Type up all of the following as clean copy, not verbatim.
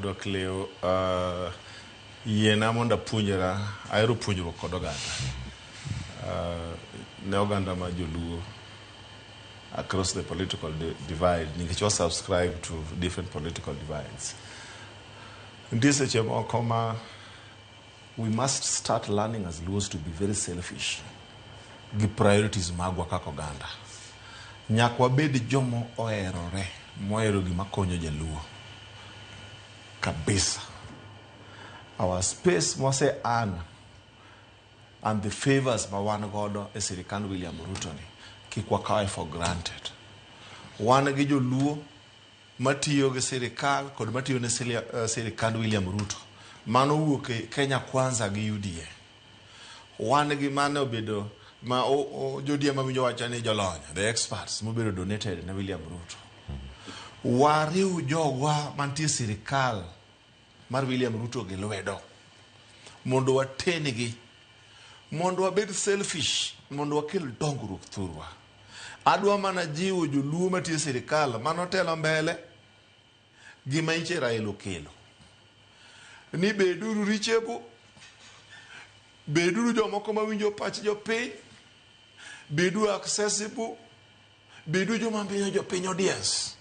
Dok leo yena monda puonjra aero puonjruok kod oganda ne oganda ma joluo across the political divide nikech wa subscribe to different political divides. Nitie seche moko ma we must start learning as Luos to be very selfish gi priorities magwa kaka oganda. Nyaka wabed jomo oherore mohero gima konyo jaluo kabisa. Our space must earn and the favors ma wan godo e sirkand William Ruto ni kik wakawe for granted. Wan gi joluo matiyo gi sirkal kod matiyo ne sirkand William Ruto mano wuok e Kenya Kwanza gi UDA. Wan gi mane obedo ma jodia ma winjo wacha ni jolony, the experts mobedo donated ne William Ruto. Wariu jowa mantie sirkal mar William Ruto gi lwedo mondo watengi, mondo wabed selfish, mondo wakel dongruok thurwa. Adwa mana jiwo joluo matie sirkal manotelo mbele gima iche Raila okelo ni beduru richebu, beduru jomoko mawinjo pach jopiny, bedu accessible, bedu joma miyo jopiny audience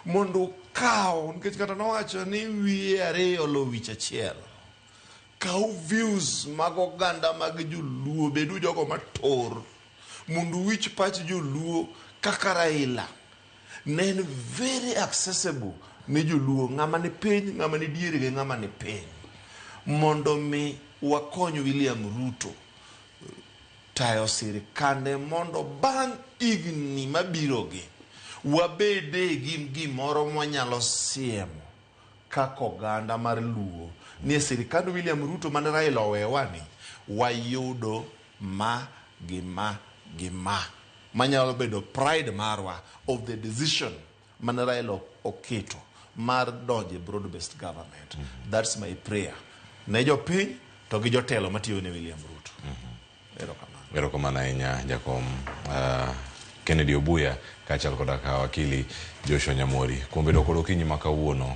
mondo kao, nikech kata nowacho ni wiye ariyo lo wich achiel. Kau views mag oganda mag joluo, bedu jogo mator mondo wich pach joluo kaka Raila ne en very accessible ne joluo, ng'ama ni piny, ng'ama ni diere gi ng'ama ni piny, mondo mi wakony William Ruto tayo sirkande mondo bang' igni mabirogi wabede gi gimoro mwanyalo siemo kaka oganda mar Luo ni sirkand William Ruto mane Raila owewani wayudo gima manyalo bedo pride marwa of the decision mane Raila oketo mar donje broad-based government. That's my prayer ne jopiny to gi jotelo matiyo ne William Ruto. Erokamano ahinya jakom Kennedy Obuya kachal koda ka wakili Joshua Nyamori kuom bedo kod okinyi ma kawuono.